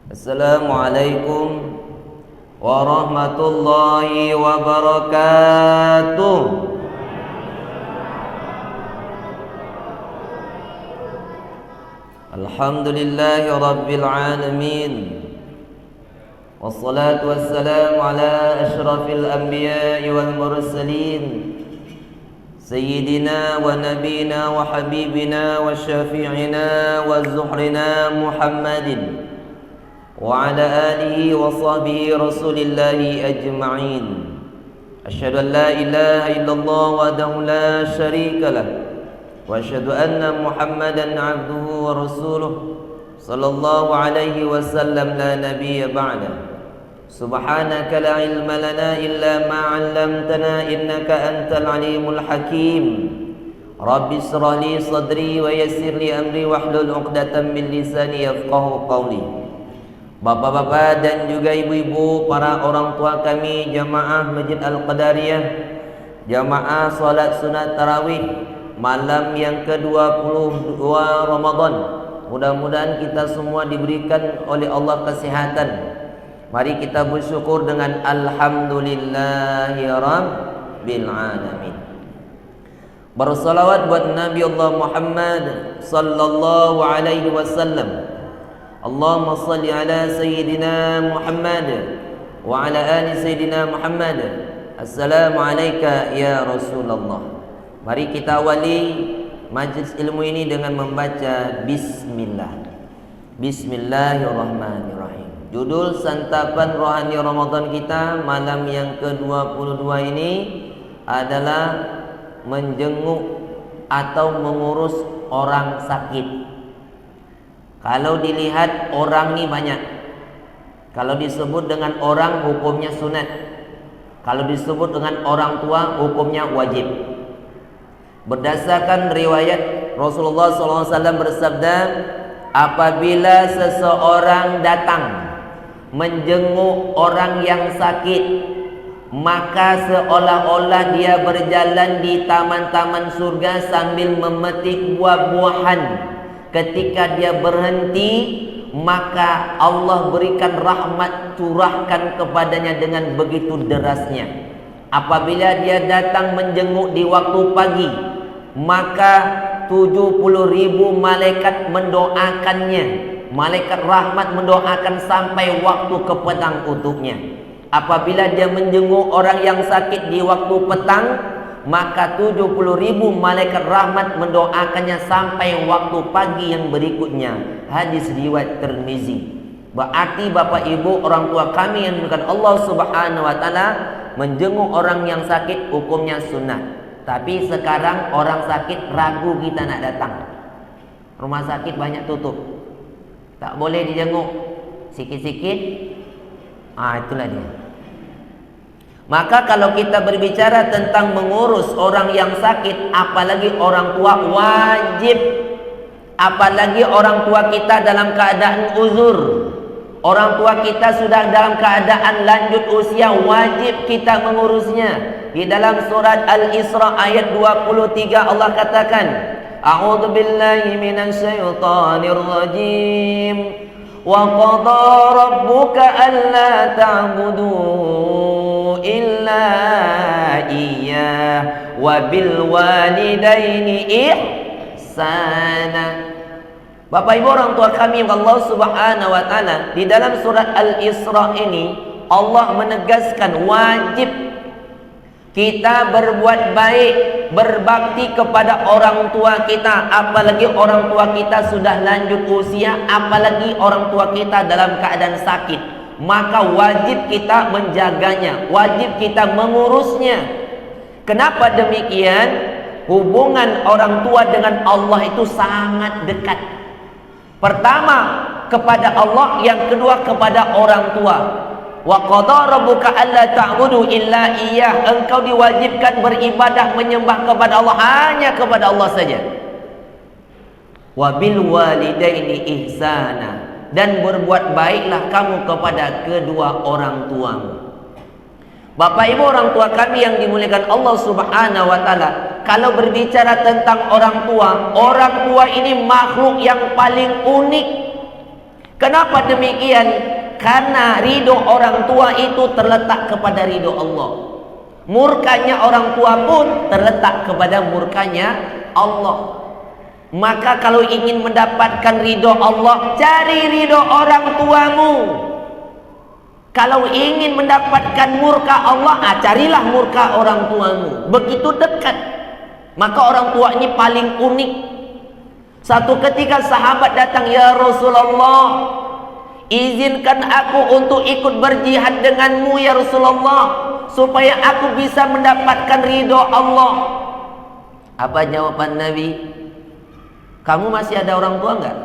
Assalamualaikum warahmatullahi wabarakatuh. Alhamdulillahi rabbil alamin. Wassalatu wassalamu ala ashrafil anbiya'i wal mursalin, Sayyidina wa nabina wa habibina wa syafi'ina wa zuhrina Muhammadin wa ala alihi wa sahbihi rasulillahi ajma'in. Asyhadu an la ilaha illallah wahdahu la syarika lah, wa asyhadu anna Muhammadan abduhu wa rasuluh sallallahu alaihi wasallam la nabiyya ba'da. Subhanaka la ilma lana illa ma 'allamtana innaka antal alimul hakim. Rabbi ishrah li sadri wa yassir li amri wahlul 'uqdatam min lisani yafqahu qawli. Bapak-bapak dan juga ibu-ibu, para orang tua kami jamaah Masjid Al-Qadariyah, jamaah salat sunat tarawih malam yang ke-22 Ramadan. Mudah-mudahan kita semua diberikan oleh Allah kesehatan. Mari kita bersyukur dengan alhamdulillahi rabbil alamin. Bersalawat buat Nabi Allah Muhammad sallallahu alaihi wasallam. Allahumma salli ala Sayyidina Muhammad wa ala ali Sayyidina Muhammad. Assalamualaikum ya Rasulullah. Mari kita awali majlis ilmu ini dengan membaca Bismillah. Bismillahirrahmanirrahim. Judul santapan rohani Ramadan kita malam yang ke-22 ini adalah menjenguk atau mengurus orang sakit. Kalau dilihat orang ini banyak. Kalau disebut dengan orang hukumnya sunat. Kalau disebut dengan orang tua hukumnya wajib. Berdasarkan riwayat Rasulullah SAW bersabda, apabila seseorang datang menjenguk orang yang sakit, maka seolah-olah dia berjalan di taman-taman surga sambil memetik buah-buahan. Ketika dia berhenti, maka Allah berikan rahmat, curahkan kepadanya dengan begitu derasnya. Apabila dia datang menjenguk di waktu pagi, maka 70.000 malaikat mendoakannya. Malaikat rahmat mendoakan sampai waktu ke petang untuknya. Apabila dia menjenguk orang yang sakit di waktu petang, maka 70.000 malaikat rahmat mendoakannya sampai waktu pagi yang berikutnya. Hadis riwayat Tirmizi. Berarti Bapak Ibu, orang tua kami yang dimuliakan Allah Subhanahu wa taala, menjenguk orang yang sakit hukumnya sunnah. Tapi sekarang orang sakit ragu kita nak datang. Rumah sakit banyak tutup. Tak boleh dijenguk. Sikit-sikit. Itulah dia. Maka kalau kita berbicara tentang mengurus orang yang sakit, apalagi orang tua, wajib. Apalagi orang tua kita dalam keadaan uzur, orang tua kita sudah dalam keadaan lanjut usia, wajib kita mengurusnya. Di dalam surat Al-Isra ayat 23 Allah katakan, A'udzu billahi minasyaitonir rajim. Wa qada rabbuka alla ta'budu illa iyyah wa bil walidaini ihsana. Bapak Ibu orang tua kami Allah Subhanahu wa taala, di dalam surat Al-Isra ini Allah menegaskan wajib kita berbuat baik, berbakti kepada orang tua kita, apalagi orang tua kita sudah lanjut usia, apalagi orang tua kita dalam keadaan sakit. Maka wajib kita menjaganya, wajib kita mengurusnya. Kenapa demikian? Hubungan orang tua dengan Allah itu sangat dekat. Pertama kepada Allah, yang kedua kepada orang tua. Wa qada rabbuka alla ta'budu illa iyyah. Engkau diwajibkan beribadah menyembah kepada Allah, hanya kepada Allah saja. Wa bil walidaini ihsana. Dan berbuat baiklah kamu kepada kedua orang tuamu. Bapak Ibu orang tua kami yang dimuliakan Allah Subhanahu wa taala, kalau berbicara tentang orang tua ini makhluk yang paling unik. Kenapa demikian? Karena ridho orang tua itu terletak kepada ridho Allah. Murkanya orang tua pun terletak kepada murkanya Allah. Maka kalau ingin mendapatkan ridho Allah, cari ridho orang tuamu. Kalau ingin mendapatkan murka Allah, carilah murka orang tuamu. Begitu dekat. Maka orang tua ini paling unik. Satu ketika sahabat datang, "Ya Rasulullah, izinkan aku untuk ikut berjihad denganmu ya Rasulullah, supaya aku bisa mendapatkan ridho Allah." Apa jawaban Nabi? "Kamu masih ada orang tua enggak?"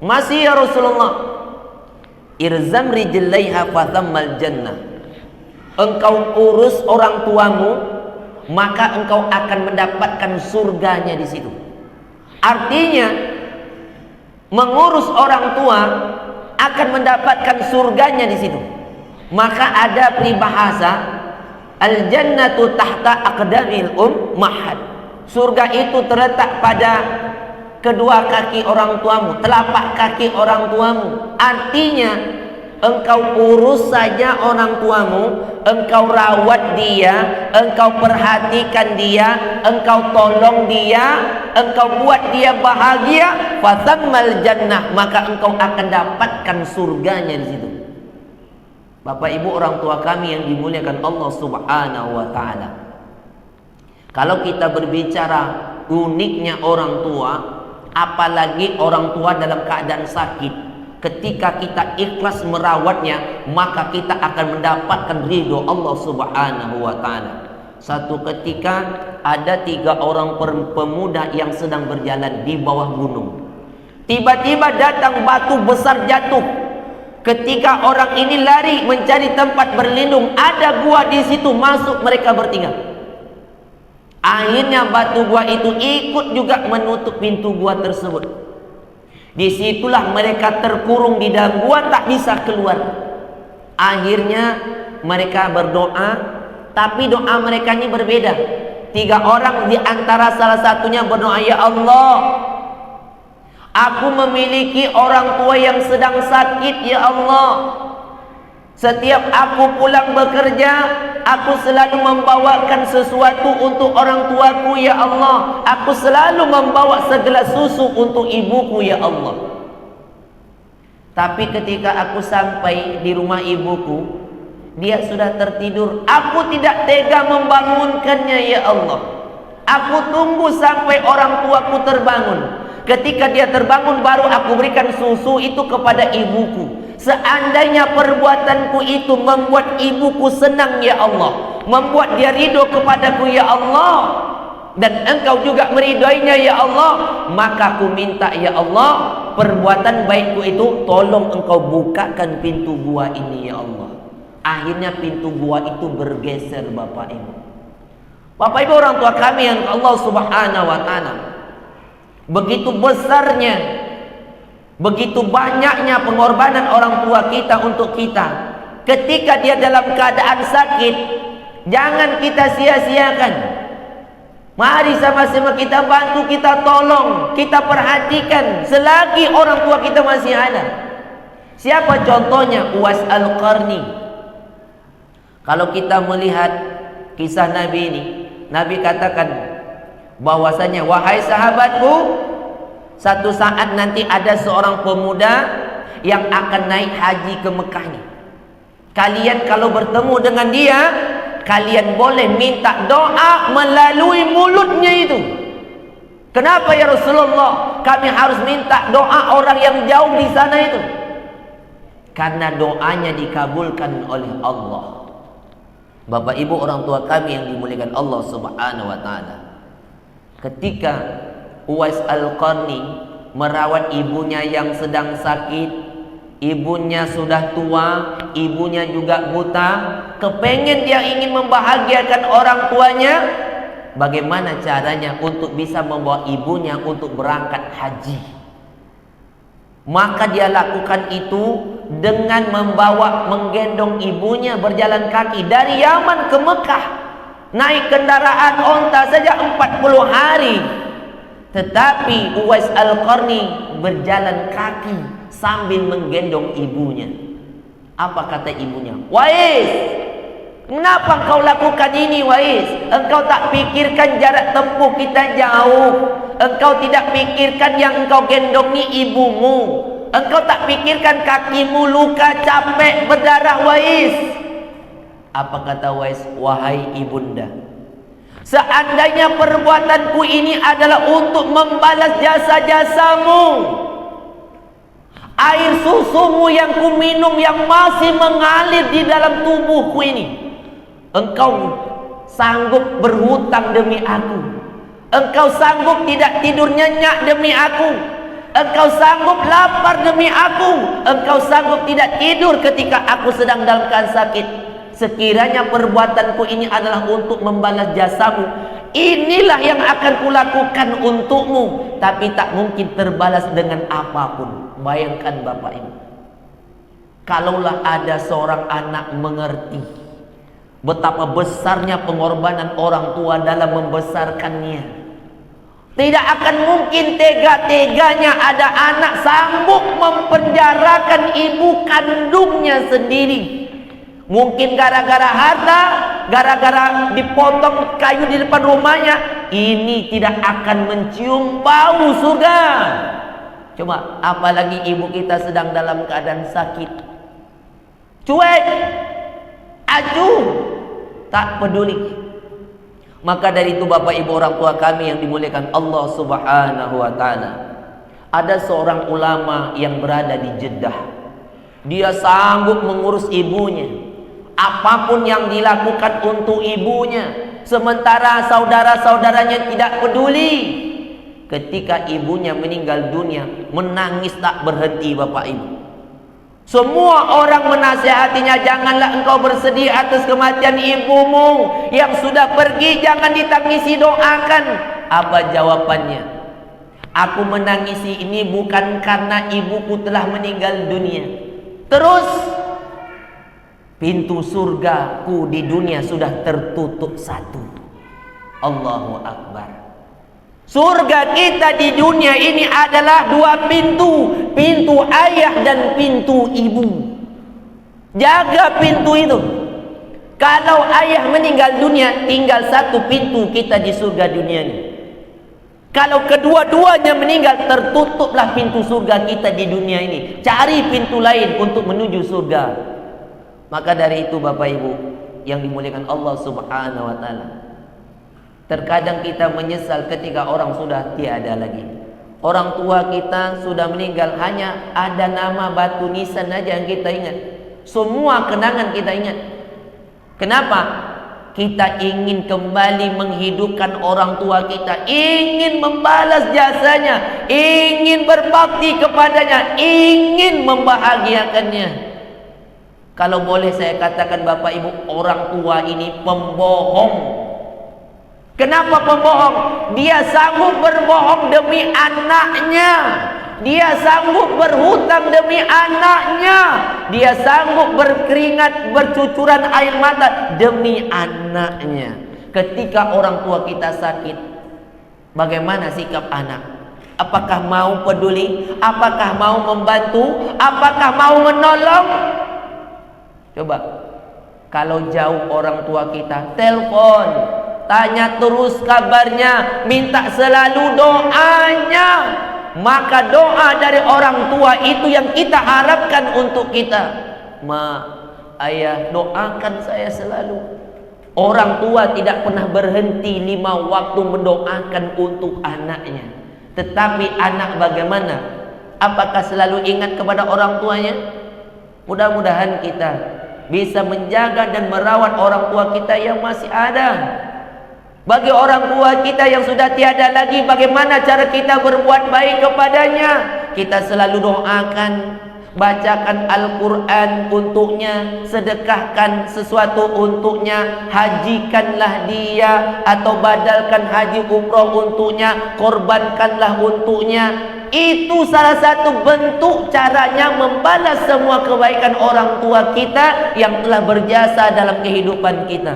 "Masih ya Rasulullah." "Irzam rijlaiha fathammal jannah." Engkau urus orang tuamu, maka engkau akan mendapatkan surganya di situ. Artinya mengurus orang tua akan mendapatkan surganya di situ. Maka ada peribahasa, al jannatu tahta aqdamil ummahad. Surga itu terletak pada kedua kaki orang tuamu, telapak kaki orang tuamu. Artinya engkau urus saja orang tuamu, engkau rawat dia, engkau perhatikan dia, engkau tolong dia, engkau buat dia bahagia, fathammal jannah, maka engkau akan dapatkan surganya di situ. Bapak Ibu orang tua kami yang dimuliakan Allah Subhanahu wa taala. Kalau kita berbicara uniknya orang tua, apalagi orang tua dalam keadaan sakit, ketika kita ikhlas merawatnya, maka kita akan mendapatkan ridho Allah Subhanahu wa taala. Satu ketika ada 3 orang pemuda yang sedang berjalan di bawah gunung. Tiba-tiba datang batu besar jatuh. Ketika orang ini lari mencari tempat berlindung, ada gua di situ, masuk mereka bertiga. Akhirnya batu gua itu ikut juga menutup pintu gua tersebut. Disitulah mereka terkurung di dalam gua, tak bisa keluar. Akhirnya mereka berdoa, tapi doa mereka ini berbeda. 3 orang di antara salah satunya berdoa, "Ya Allah, aku memiliki orang tua yang sedang sakit ya Allah. Setiap aku pulang bekerja, aku selalu membawakan sesuatu untuk orang tuaku ya Allah. Aku selalu membawa segelas susu untuk ibuku ya Allah. Tapi ketika aku sampai di rumah ibuku, dia sudah tertidur. Aku tidak tega membangunkannya ya Allah. Aku tunggu sampai orang tuaku terbangun. Ketika dia terbangun, baru aku berikan susu itu kepada ibuku. Seandainya perbuatanku itu membuat ibuku senang ya Allah, membuat dia ridho kepadaku ya Allah, dan engkau juga meridhoinya ya Allah, maka aku minta ya Allah, perbuatan baikku itu tolong engkau bukakan pintu gua ini ya Allah." Akhirnya pintu gua itu bergeser Bapak Ibu. Bapak Ibu orang tua kami yang Allah Subhanahu wa taala, begitu besarnya, begitu banyaknya pengorbanan orang tua kita untuk kita. Ketika dia dalam keadaan sakit, jangan kita sia-siakan. Mari sama-sama kita bantu, kita tolong, kita perhatikan selagi orang tua kita masih ada. Siapa contohnya? Uwais Al-Qarni. Kalau kita melihat kisah Nabi ini, Nabi katakan bahwasanya, "Wahai sahabatku, satu saat nanti ada seorang pemuda yang akan naik haji ke Mekah ini. Kalian kalau bertemu dengan dia, kalian boleh minta doa melalui mulutnya itu." Kenapa ya Rasulullah kami harus minta doa orang yang jauh di sana itu? Karena doanya dikabulkan oleh Allah. Bapak Ibu orang tua kami yang dimuliakan Allah Subhanahu wa taala, ketika Uwais Al-Qarni merawat ibunya yang sedang sakit, ibunya sudah tua, ibunya juga buta, kepengen dia ingin membahagiakan orang tuanya, bagaimana caranya untuk bisa membawa ibunya untuk berangkat haji? Maka dia lakukan itu dengan menggendong ibunya berjalan kaki dari Yaman ke Mekah. Naik kendaraan onta saja 40 hari. Tetapi Uwais Al-Qarni berjalan kaki sambil menggendong ibunya. Apa kata ibunya? Wais, kenapa engkau lakukan ini, Wais? Engkau tak pikirkan jarak tempuh kita jauh. Engkau tidak pikirkan yang engkau gendong ni ibumu. Engkau tak pikirkan kakimu luka, capek, berdarah, Wais. Apa kata Wais? Wahai ibunda, seandainya perbuatanku ini adalah untuk membalas jasa-jasamu, air susumu yang ku minum yang masih mengalir di dalam tubuhku ini, engkau sanggup berhutang demi aku. Engkau sanggup tidak tidur nyenyak demi aku. Engkau sanggup lapar demi aku. Engkau sanggup tidak tidur ketika aku sedang dalam keadaan sakit. Sekiranya perbuatanku ini adalah untuk membalas jasamu, inilah yang akan kulakukan untukmu. Tapi tak mungkin terbalas dengan apapun. Bayangkan Bapak Ibu, kalaulah ada seorang anak mengerti betapa besarnya pengorbanan orang tua dalam membesarkannya, tidak akan mungkin tega-teganya ada anak sanggup mempenjarakan ibu kandungnya sendiri. Mungkin gara-gara harta, gara-gara dipotong kayu di depan rumahnya, ini tidak akan mencium bau surga. Coba apalagi ibu kita sedang dalam keadaan sakit, cuek, acuh, tak peduli. Maka dari itu Bapak Ibu orang tua kami yang dimuliakan Allah Subhanahu wa taala, ada seorang ulama yang berada di Jeddah. Dia sanggup mengurus ibunya, apapun yang dilakukan untuk ibunya, sementara saudara-saudaranya tidak peduli. Ketika ibunya meninggal dunia, menangis tak berhenti Bapak Ibu. Semua orang menasihatinya, janganlah engkau bersedih atas kematian ibumu yang sudah pergi, jangan ditangisi, doakan. Apa jawabannya? Aku menangisi ini bukan karena ibuku telah meninggal dunia. Terus pintu surgaku di dunia sudah tertutup satu. Allahu Akbar. Surga kita di dunia ini adalah dua pintu, pintu ayah dan pintu ibu. Jaga pintu itu. Kalau ayah meninggal dunia, tinggal satu pintu kita di surga dunia ini. Kalau kedua-duanya meninggal, tertutuplah pintu surga kita di dunia ini. Cari pintu lain untuk menuju surga. Maka dari itu Bapak Ibu yang dimuliakan Allah Subhanahu wa taala, terkadang kita menyesal ketika orang sudah tiada lagi. Orang tua kita sudah meninggal, hanya ada nama batu nisan aja yang kita ingat. Semua kenangan kita ingat. Kenapa? Kita ingin kembali menghidupkan orang tua kita, ingin membalas jasanya, ingin berbakti kepadanya, ingin membahagiakannya. Kalau boleh saya katakan Bapak Ibu, orang tua ini pembohong. Kenapa pembohong? Dia sanggup berbohong demi anaknya. Dia sanggup berhutang demi anaknya. Dia sanggup berkeringat, bercucuran air mata demi anaknya. Ketika orang tua kita sakit, bagaimana sikap anak? Apakah mau peduli? Apakah mau membantu? Apakah mau menolong? Coba, kalau jauh orang tua kita, telepon, tanya terus kabarnya, minta selalu doanya. Maka doa dari orang tua itu yang kita harapkan untuk kita. Ma, ayah, doakan saya selalu. Orang tua tidak pernah berhenti 5 waktu mendoakan untuk anaknya. Tetapi anak bagaimana? Apakah selalu ingat kepada orang tuanya? Mudah-mudahan kita bisa menjaga dan merawat orang tua kita yang masih ada. Bagi orang tua kita yang sudah tiada lagi, bagaimana cara kita berbuat baik kepadanya? Kita selalu doakan, bacakan Al-Quran untuknya, sedekahkan sesuatu untuknya, hajikanlah dia atau badalkan haji umroh untuknya, korbankanlah untuknya. Itu salah satu bentuk caranya membalas semua kebaikan orang tua kita yang telah berjasa dalam kehidupan kita.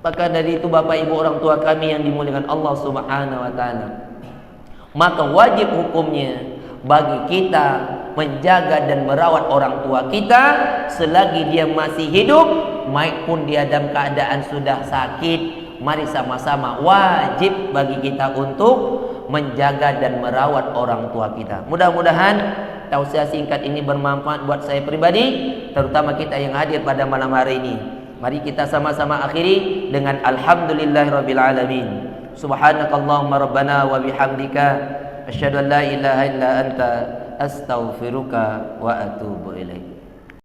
Maka dari itu Bapak Ibu orang tua kami yang dimuliakan Allah Subhanahu wa taala, maka wajib hukumnya bagi kita menjaga dan merawat orang tua kita selagi dia masih hidup, maupun dia dalam keadaan sudah sakit. Mari sama-sama, wajib bagi kita untuk menjaga dan merawat orang tua kita. Mudah-mudahan tausiah singkat ini bermanfaat buat saya pribadi, terutama kita yang hadir pada malam hari ini. Mari kita sama-sama akhiri dengan alhamdulillahirabbil alamin. Subhanakallahumma rabbana wa bihamdika asyhadu an la ilaha illa anta astaghfiruka wa atubu ilaik.